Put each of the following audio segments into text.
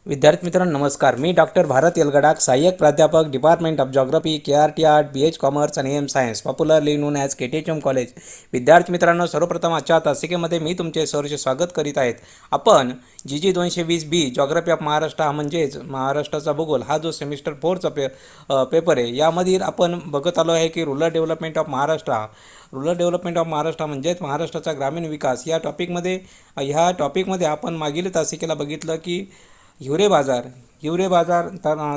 विद्यार्थी मित्रांनो नमस्कार. मी डॉक्टर भारत येलगडाख, सहाय्यक प्राध्यापक, department of geography, KRT art, BH commerce आणि AM science, popularly known as KTHM college. विद्यार्थी मित्रांनो, सर्वप्रथम आजच्या तासिकेमध्ये मी तुमचे सहर्ष स्वागत करीत आहेत. आपण GG 220B geography of Maharashtra, म्हणजेच महाराष्ट्राचा भूगोल, हा जो सेमिस्टर 4चा पेपर आहे, यामधील आपण बघत आलो आहे की रूरल डेव्हलपमेंट ऑफ महाराष्ट्र म्हणजेच महाराष्ट्राचा ग्रामीण विकास या टॉपिकमध्ये आपण मागील तासिकेला बघितलं की हिवरे बाजार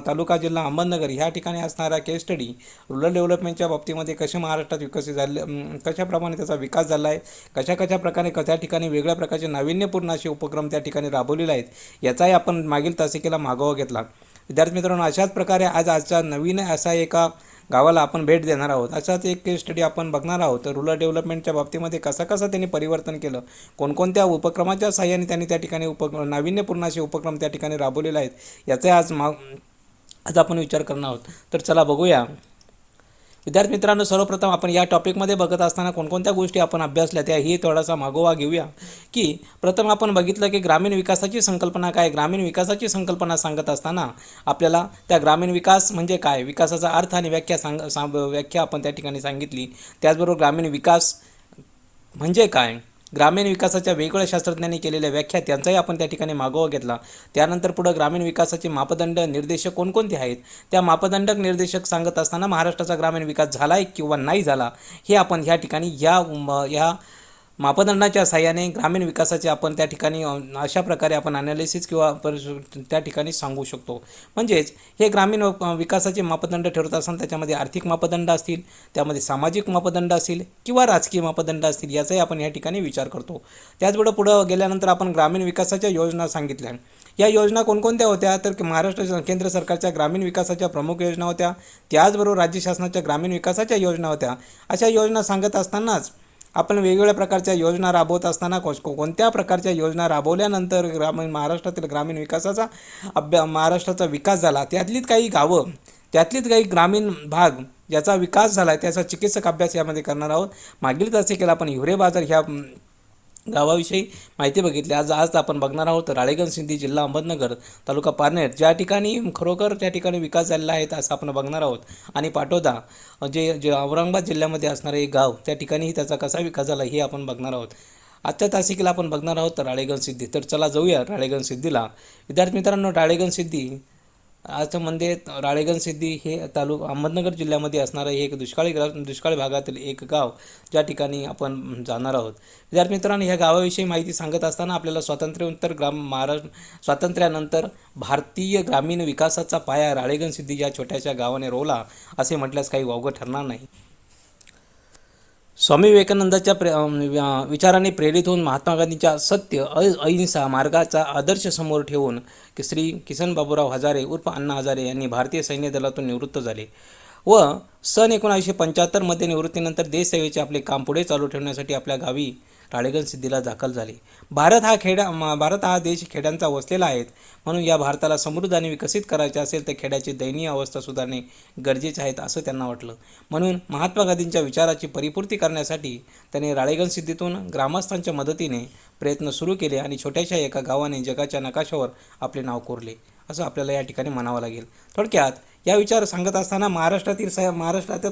तालुका जिल्हा अहमदनगर ह्या ठिकाणी असणारा केस स्टडी रूरल डेव्हलपमेंटच्या बाबतीमध्ये कसे महाराष्ट्रात विकसित झाले, कशाप्रमाणे त्याचा विकास झाला आहे, कशा प्रकारे त्या ठिकाणी वेगळ्या प्रकारचे नाविन्यपूर्ण असे उपक्रम त्या ठिकाणी राबवलेले आहेत, याचाही आपण मागील तासिकेला मागोवा घेतला. विद्यार्थी मित्रांनो, अशाच प्रकारे आजचा नवीन असा एका गावाला आपण भेट देणार आहोत. असाच एक केस स्टडी आपण बघणार आहोत. तर रूरल डेव्हलपमेंटच्या बाबतीमध्ये कसं त्यांनी परिवर्तन केलं, कोणकोणत्या उपक्रमाच्या सहाय्याने त्यांनी त्या ठिकाणी नाविन्यपूर्ण असे उपक्रम त्या ठिकाणी राबवलेले आहेत, याचा आज आपण विचार करणार आहोत. तर चला बघूया. विद्यार्थी मित्रांनो, सर्वप्रथम आपण या टॉपिकमध्ये बघत असताना कोणकोणत्या गोष्टी आपण अभ्यासल्या त्याही थोडासा मागोवा घेऊया. की प्रथम आपण बघितलं की ग्रामीण विकासाची संकल्पना काय. ग्रामीण विकासाची संकल्पना सांगत असताना आपल्याला त्या ग्रामीण विकास म्हणजे काय, विकासाचा अर्थ आणि व्याख्या आपण त्या ठिकाणी सांगितली. त्याचबरोबर ग्रामीण विकास म्हणजे काय, ग्रामीण विकासाच्या वेगवेगळ्या शास्त्रज्ञांनी केलेल्या व्याख्या त्यांचाही आपण त्या ठिकाणी मागोवा घेतला. त्यानंतर पुढं ग्रामीण विकासाचे मापदंड निर्देशक कोणकोणते आहेत, त्या मापदंडक निर्देशक सांगत असताना महाराष्ट्राचा ग्रामीण विकास झाला आहे किंवा नाही झाला हे आपण ह्या ठिकाणी ह्या मापदंडाच्या साहाय्याने ग्रामीण विकासाचे आपण त्या ठिकाणी अशा प्रकारे आपण ॲनालिसिस किंवा त्या ठिकाणी सांगू शकतो. म्हणजेच हे ग्रामीण विकासाचे मापदंड ठरवत असताना त्याच्यामध्ये आर्थिक मापदंड असतील, त्यामध्ये सामाजिक मापदंड असतील किंवा राजकीय मापदंड असतील, याचाही आपण या ठिकाणी विचार करतो. त्याचबरोबर पुढं गेल्यानंतर आपण ग्रामीण विकासाच्या योजना सांगितल्या. या योजना कोणकोणत्या होत्या, तर महाराष्ट्र केंद्र सरकारच्या ग्रामीण विकासाच्या प्रमुख योजना होत्या. त्याचबरोबर राज्य शासनाच्या ग्रामीण विकासाच्या योजना होत्या. अशा योजना सांगत असतानाच आपण वेगवेगळ्या प्रकारच्या योजना राबवत असताना कोणत्या प्रकारच्या योजना राबवल्यानंतर महाराष्ट्रातील ग्रामीण विकासाचा महाराष्ट्राचा विकास झाला, त्यातलीच काही ग्रामीण भाग ज्याचा विकास झाला आहे त्याचा चिकित्सक अभ्यास यामध्ये करणार आहोत. मागील तासिकेला आपण हिवरे बाजार ह्या गावाविषयी माहिती बघितली. आज आपण बघणार आहोत राळेगण सिद्धी, जिल्हा अहमदनगर, तालुका पारनेर, ज्या ठिकाणी खरोखर त्या ठिकाणी विकास झालेला आहे असं आपण बघणार आहोत. आणि पाटोदा जे औरंगाबाद जिल्ह्यामध्ये असणारे एक गाव, त्या ठिकाणीही त्याचा कसा विकास झाला हे आपण बघणार आहोत. आजच्या तासिकेला आपण बघणार आहोत राळेगण सिद्धी. तर चला जाऊया राळेगण सिद्धीला. विद्यार्थी मित्रांनो, राळेगण सिद्धी आजचं म्हणजे राळेगण सिद्धी हे अहमदनगर जिल्ह्यामध्ये असणारं हे एक दुष्काळी भागातील एक गाव, ज्या ठिकाणी आपण जाणार आहोत. विद्यार्थी मित्रांनो, ह्या गावाविषयी माहिती सांगत असताना आपल्याला स्वातंत्र्यानंतर भारतीय ग्रामीण विकासाचा पाया राळेगण सिद्धी या छोट्याशा गावाने रोवला असे म्हटल्यास काही वावगं ठरणार नाही. स्वामी विवेकानंदाच्या विचाराने प्रेरित होऊन महात्मा गांधींच्या सत्य अहिंसा मार्गाचा आदर्श समोर ठेवून श्री किसन बाबूराव हजारे उर्फ अण्णा हजारे यांनी भारतीय सैन्य दलातून निवृत्त झाले व सन 1975 निवृत्तीनंतर देशसेवेचे आपले काम पुढे चालू ठेवण्यासाठी आपल्या गावी राळेगण सिद्धीला दाखल झाले. भारत हा देश खेड्यांचा वसलेला आहे. म्हणून या भारताला समृद्ध आणि विकसित करायचे असेल तर खेड्याची दयनीय अवस्था सुधारणे गरजेचे आहेत असं त्यांना वाटलं. म्हणून महात्मा गांधींच्या विचाराची परिपूर्ती करण्यासाठी त्यांनी राळेगण सिद्धीतून ग्रामस्थांच्या मदतीने प्रयत्न सुरू केले आणि छोट्याशा एका गावाने जगाच्या नकाशावर आपले नाव कोरले असं आपल्याला या ठिकाणी म्हणावं लागेल. थोडक्यात या विचार सांगत असताना महाराष्ट्रातील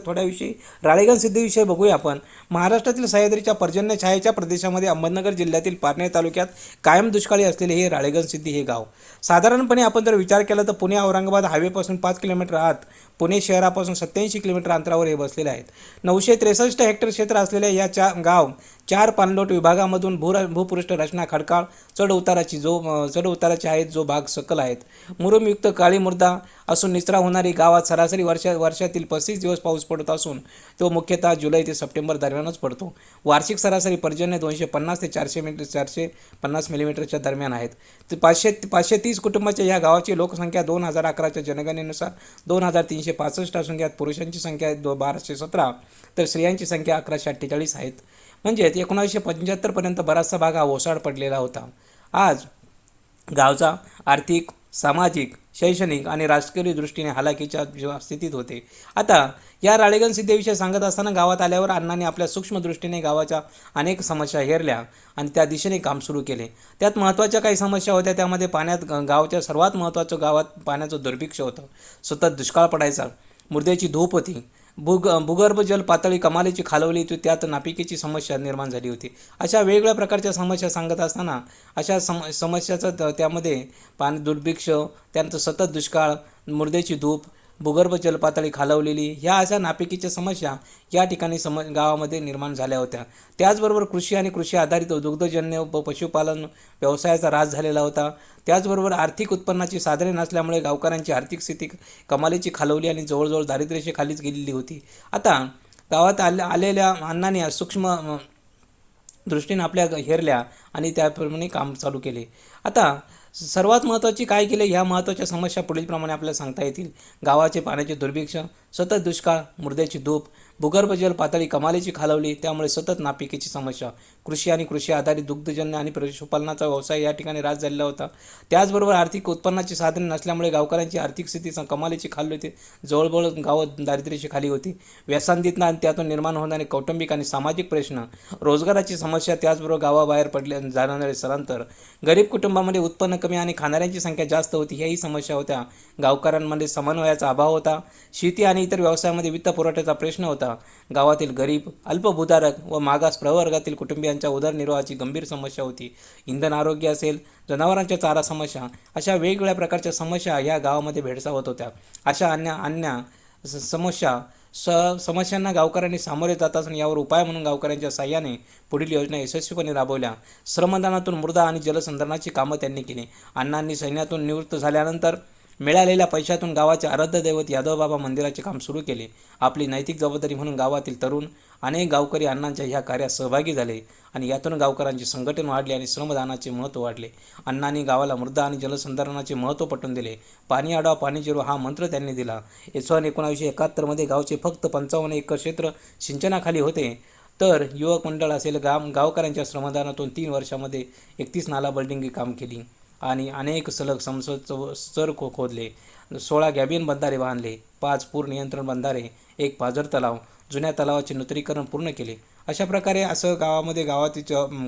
थोड्याविषयी राळेगण सिद्धीविषयी बघूया आपण. महाराष्ट्रातील सह्याद्रीच्या पर्जन्य छायेच्या प्रदेशामध्ये अहमदनगर जिल्ह्यातील पारनेर तालुक्यात कायम दुष्काळी असलेले हे राळेगण सिद्धी हे गाव साधारणपणे आपण जर विचार केला तर पुणे औरंगाबाद हायवेपासून 5 किलोमीटर आत, पुणे शहरापासून 87 किलोमीटर अंतरावर हे बसलेले आहेत. 963 हेक्टर क्षेत्र असलेल्या या गाव 4 पाणलोट विभागामधून भूपृष्ठ रचना खडकाळ चढ उताराचे आहेत, जो भाग सकल आहेत. मुरुमयुक्त काळी मृदा असून निचरा होणारी गावात सरासरी वर्षातील 35 दिवस पाऊस पडत असून तो मुख्यतः जुलै ते सप्टेंबर दरम्यानच पडतो. वार्षिक सरासरी पर्जन्य 250 ते 450 मिलीमीटरच्या दरम्यान आहेत. 530 कुटुंबाच्या या गावाची लोकसंख्या 2011च्या जनगणनेनुसार 2365 असून यात पुरुषांची संख्या 1217 तर स्त्रियांची संख्या 1148 आहेत. म्हणजेच 1975 पर्यंत बराचसा भाग हा ओसाड पडलेला होता. आज गावचा आर्थिक, सामाजिक, शैक्षणिक आणि राजकीय दृष्टीने हालाकीच्या स्थितीत होते. आता या राळेगण सिद्धेविषयी सांगत असताना गावात आल्यावर अण्णांनी आपल्या सूक्ष्म दृष्टीने गावाच्या अनेक समस्या हेरल्या आणि त्या दिशेने काम सुरू केले. त्यात महत्त्वाच्या काही समस्या होत्या. त्यामध्ये पाण्यात गावच्या सर्वात महत्त्वाचं गावात पाण्याचं दुर्भिक्ष होतं. सतत दुष्काळ पडायचा, मुर्द्याची धूप होती, भूगर्भ जल पातळी कमालीची खालवली होती, त्यात नापिकीची समस्या निर्माण झाली होती. अशा वेगवेगळ्या प्रकारच्या समस्या सांगत असताना अशा समस्याचं त्यामध्ये पाणी दुर्भिक्ष, त्यानंतर सतत दुष्काळ, मुर्द्याची धूप, भूगर्भ जलपातळी खालवलेली, ह्या अशा नापिकीच्या समस्या या ठिकाणी गावामध्ये निर्माण झाल्या होत्या. त्याचबरोबर कृषी आणि कृषी आधारित दुग्धजन्य पशुपालन व्यवसायाचा ऱ्हास झालेला होता. त्याचबरोबर आर्थिक उत्पन्नाची साधने नसल्यामुळे गावकऱ्यांची आर्थिक स्थिती कमालीची खालवली आणि जवळजवळ दारिद्र्यरेषेखालीच गेलेली होती. आता गावात आलेल्या अण्णांनी सूक्ष्म दृष्टीने आपल्या हेरल्या आणि त्याप्रमाणे काम चालू केले. आता सर्वात महत्त्वाची काय केले, ह्या महत्त्वाच्या समस्या पुढीलप्रमाणे आपल्याला सांगता येतील. गावाचे पाण्याचे दुर्भिक्ष, सतत दुष्काळ, मुर्द्याची धूप, भूगर्भ जल पातळी कमालीची खालवली, त्यामुळे सतत नापिकीची समस्या, कृषी आणि कृषी आधारित दुग्धजन्य आणि पशुपालनाचा व्यवसाय या ठिकाणी ऱ्हास झालेला होता. त्याचबरोबर आर्थिक उत्पन्नाची साधने नसल्यामुळे गावकऱ्यांची आर्थिक स्थिती कमालीची खाली होती, जवळजवळ गावं दारिद्र्याची खाली होती. व्यसनाधीनता आणि त्यातून निर्माण होणारे कौटुंबिक आणि सामाजिक प्रश्न, रोजगाराची समस्या, त्याचबरोबर गावाबाहेर पडले जाणारे स्थलांतर, गरीब कुटुंबामध्ये उत्पन्न कमी आणि खाणाऱ्यांची संख्या जास्त होती, ह्याही समस्या होत्या. गावकऱ्यांमध्ये समन्वयाचा अभाव होता. शेती आणि इतर व्यवसायामध्ये वित्त पुरवठ्याचा प्रश्न होता. गावातील गरीब, अल्पभूधारक व मागास प्रवर्गातील कुटुंबियांच्या उदरनिर्वाहाची गंभीर समस्या होती. इंधन, आरोग्य असेल, जनावरांच्या चारा समस्या, अशा वेगवेगळ्या प्रकारच्या समस्या ह्या गावामध्ये भेडसावत होत्या. अशा अन्य समस्यांना गावकऱ्यांनी सामोरे जात असताना यावर उपाय म्हणून गावकऱ्यांच्या साह्याने पुढील योजना यशस्वीपणे राबवल्या. श्रमदानातून मृदा आणि जलसंधारणाची कामं त्यांनी केली. अण्णांनी सैन्यातून निवृत्त झाल्यानंतर मिळालेल्या पैशातून गावाचे आराध्य दैवत यादवबाबा मंदिराचे काम सुरू केले. आपली नैतिक जबाबदारी म्हणून गावातील तरुण अनेक गावकरी अण्णांच्या ह्या कार्यात सहभागी झाले आणि यातून गावकऱ्यांचे संघटन वाढले आणि श्रमदानाचे महत्त्व वाढले. अण्णांनी गावाला मृदा आणि जलसंधारणाचे महत्त्व पटवून दिले. पाणी अडवा पाणी जिरवा हा मंत्र त्यांनी दिला. 1971 गावचे फक्त 55 एकर क्षेत्र सिंचनाखाली होते, तर युवक मंडळ असेल गावकऱ्यांच्या श्रमदानातून 3 वर्षामध्ये 31 नाला बिल्डिंगी काम केली आणि अनेक सलग स्तर खोदले, 16 गॅबियन बंधारे बांधले, 5 पूर नियंत्रण बंधारे, 1 पाझर तलाव, जुन्या तलावाचे नूतनीकरण पूर्ण केले. अशा प्रकारे असं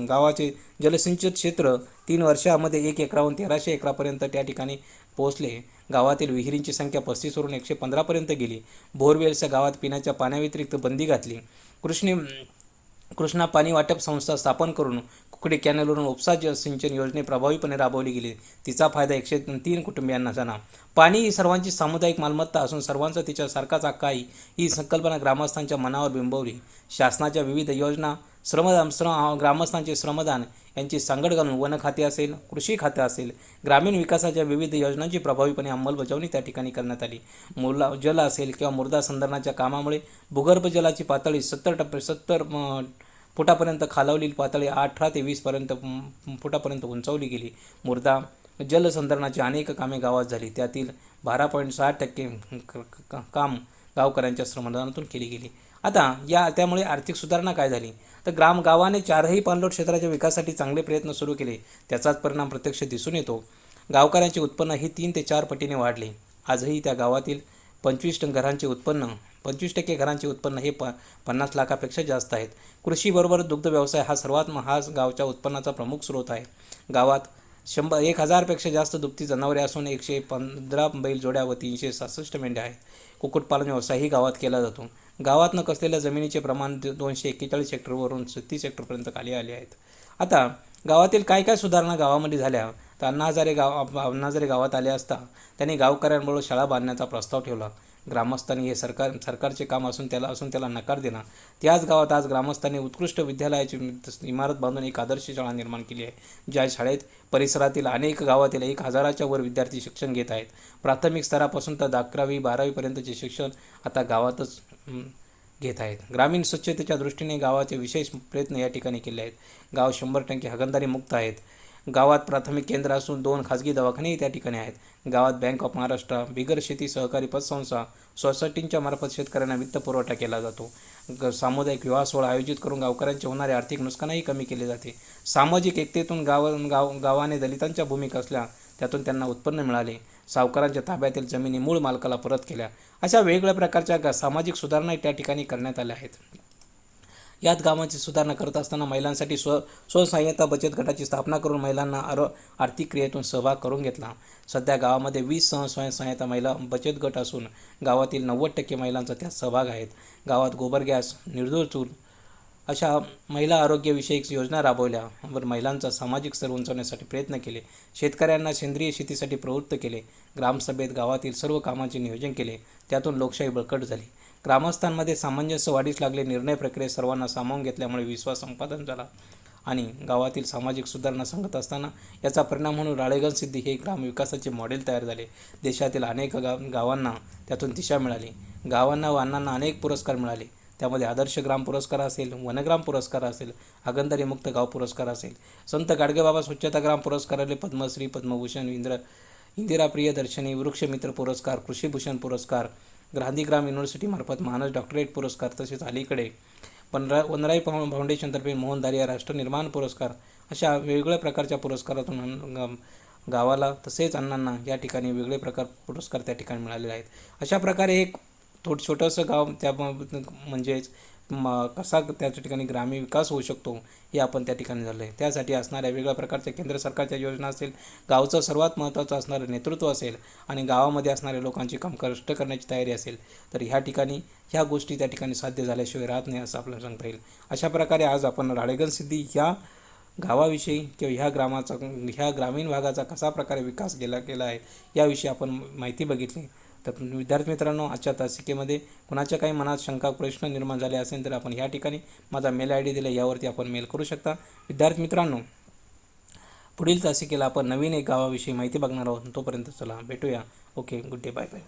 गावाचे जलसिंचित क्षेत्र 3 वर्षामध्ये 1 एकराहून 1300 एकरापर्यंत त्या ठिकाणी पोहोचले. गावातील विहिरींची संख्या 35 वरून 115पर्यंत गेली. बोरवेल्सच्या गावात पिण्याच्या पाण्याव्यतिरिक्त बंदी घातली. कृष्णा पाणी वाटप संस्था स्थापन करून कुकडे कॅनलवरून उपसा सिंचन योजने प्रभावीपणे राबवली गेली. तिचा फायदा 103 कुटुंबियांना झाला. पाणी ही सर्वांची सामुदायिक मालमत्ता असून सर्वांचा तिच्या सारखाच हक्क आहे, ही संकल्पना ग्रामस्थांच्या मनावर बिंबवली. शासनाच्या विविध योजना, ग्रामस्थांचे श्रमदान यांची सांगड घालून वन खाते असेल, कृषी खाते असेल, ग्रामीण विकासाच्या विविध योजनांची प्रभावीपणे अंमलबजावणी त्या ठिकाणी करण्यात आली. जल असेल किंवा मृदा संधारणाच्या कामामुळे भूगर्भ जलाची पातळी 70 फुटापर्यंत खालावलेली पातळी 18 ते 20 फुटापर्यंत उंचावली गेली. मृदा जलसंधारणाची अनेक कामे गावात झाली. त्यातील 12.6% काम गावकऱ्यांच्या श्रमदानातून केली गेली. आता त्यामुळे आर्थिक सुधारणा काय झाली, तर गावाने 4ही पाणलोट क्षेत्राच्या विकासासाठी चांगले प्रयत्न सुरू केले. त्याचाच परिणाम प्रत्यक्ष दिसून येतो. गावकऱ्यांचे उत्पन्न हे 3 ते 4 पटीने वाढले. आजही त्या गावातील 25% घरांचे उत्पन्न हे 50 लाखापेक्षा जास्त आहेत. कृषीबरोबर दुग्ध व्यवसाय हा गावच्या उत्पन्नाचा प्रमुख स्रोत आहे. गावात 1000पेक्षा जास्त दुभती जनावरे असून 115 बैलजोड्या व 366 मेंढ्या आहेत. कुक्कुटपालन व्यवसायही गावात केला जातो. गावात न कसलेल्या जमिनीचे प्रमाण 241 हेक्टरवरून 36 हेक्टरपर्यंत खाली आले आहेत. आता गावातील काय सुधारणा गावामध्ये झाल्या, तर अण्णा हजारे गावात आले असता त्यांनी गावकऱ्यांबरोबर शाळा बांधण्याचा प्रस्ताव ठेवला. ग्रामस्थांनी हे सरकारचे काम असून त्याला नकार दिला. त्याच गावात आज ग्रामस्थांनी उत्कृष्ट विद्यालयाची इमारत बांधून एक आदर्श शाळा निर्माण केली आहे, ज्या शाळेत परिसरातील अनेक गावातील 1000च्या वर विद्यार्थी शिक्षण घेत आहेत. प्राथमिक स्तरापासून तर 11वी 12वीपर्यंतचे शिक्षण आता गावातच घेत आहेत. ग्रामीण स्वच्छतेच्या दृष्टीने गावाचे विशेष प्रयत्न या ठिकाणी केले आहेत. गाव 100% हागणदारी मुक्त आहेत. गावात प्राथमिक केंद्र असून 2 खाजगी दवाखानेही त्या ठिकाणी आहेत. गावात बँक ऑफ महाराष्ट्र, बिगर शेती सहकारी पतसंस्था, सोसायटींच्या मार्फत शेतकऱ्यांना वित्त पुरवठा केला जातो. सामुदायिक विवाह सोहळा आयोजित करून गावकऱ्यांचे होणारे आर्थिक नुकसानही कमी केले जाते. सामाजिक एकतेतून गावाने दलितांच्या भूमिका असल्या त्यातून त्यांना उत्पन्न मिळाले, सावकारांच्या ताब्यातील जमिनी मूळ मालकाला परत केल्या. अशा वेगवेगळ्या प्रकारच्या सामाजिक सुधारणाही त्या ठिकाणी करण्यात आल्या आहेत. यात गावांची सुधारणा करत असताना महिलांसाठी स्वसहाय्यता बचत गटाची स्थापना करून महिलांना आर्थिक क्रियेतून सहभाग करून घेतला. सध्या गावामध्ये 20 स्वयंसहाय्यता महिला बचत गट असून गावातील 90% महिलांचा त्यात सहभाग आहेत. गावात गोबर गॅस, निर्जूळ चूल अशा महिला आरोग्यविषयक योजना राबवल्या वर महिलांचा सामाजिक स्तर उंचावण्यासाठी प्रयत्न केले. शेतकऱ्यांना सेंद्रिय शेतीसाठी प्रवृत्त केले. ग्रामसभेत गावातील सर्व कामांचे नियोजन केले. त्यातून लोकशाही बळकट झाली. ग्रामस्थांमध्ये सामंजस्य वाढीस लागले. निर्णय प्रक्रियेत सर्वांना सामावून घेतल्यामुळे विश्वास संपादन झाला आणि गावातील सामाजिक सुधारणा सांगत असताना याचा परिणाम म्हणून राळेगण सिद्धी हे ग्रामविकासाचे मॉडेल तयार झाले. देशातील अनेक गावांना त्यातून दिशा मिळाली. गावांना व अण्णांना अनेक पुरस्कार मिळाले. त्यामध्ये आदर्श ग्राम पुरस्कार असेल, वनग्राम पुरस्कार असेल, हागणदारी मुक्त गाव पुरस्कार असेल, संत गाडगेबाबा स्वच्छता ग्राम पुरस्काराले पद्मश्री, पद्मभूषण, इंदिरा प्रियदर्शनी, वृक्षमित्र पुरस्कार, कृषीभूषण पुरस्कार, गांधीग्राम युनिव्हर्सिटीमार्फत मानस डॉक्टरेट पुरस्कार, तसेच अलीकडे वनराई फाउंडेशनतर्फे मोहन दारिया राष्ट्रनिर्माण पुरस्कार अशा वेगवेगळ्या प्रकारच्या पुरस्कारातून गावाला तसेच अण्णांना या ठिकाणी वेगळे पुरस्कार त्या ठिकाणी मिळालेले आहेत. अशा प्रकारे एक छोटंसं गाव त्या म्हणजेच कसा त्याच्या ठिकाणी ग्रामीण विकास होऊ शकतो हे आपण त्या ठिकाणी झालं आहे. त्यासाठी असणाऱ्या वेगवेगळ्या प्रकारच्या केंद्र सरकारच्या योजना असेल, गावचं सर्वात महत्त्वाचं असणारं नेतृत्व असेल आणि गावामध्ये असणाऱ्या लोकांची कष्ट करण्याची तयारी असेल तर ह्या ठिकाणी ह्या गोष्टी त्या ठिकाणी साध्य झाल्याशिवाय राहत नाही असं आपल्याला सांगता येईल. अशा प्रकारे आज आपण राळेगण सिद्धी ह्या गावाविषयी किंवा ह्या ग्रामीण भागाचा कसा प्रकारे विकास गेला आहे याविषयी आपण माहिती बघितली. तर विद्यार्थी मित्रांनो, आजच्या तासिकेमध्ये कुणाच्या काही मनात शंका प्रश्न निर्माण झाले असेल तर आपण या ठिकाणी माझा मेल ID दिला, यावरती आपण मेल करू शकता. विद्यार्थी मित्रांनो, पुढील तासिकेला आपण नवीन एक गावाविषयी माहिती बघणार आहोत. तोपर्यंत चला भेटूया. Okay, good day, bye bye.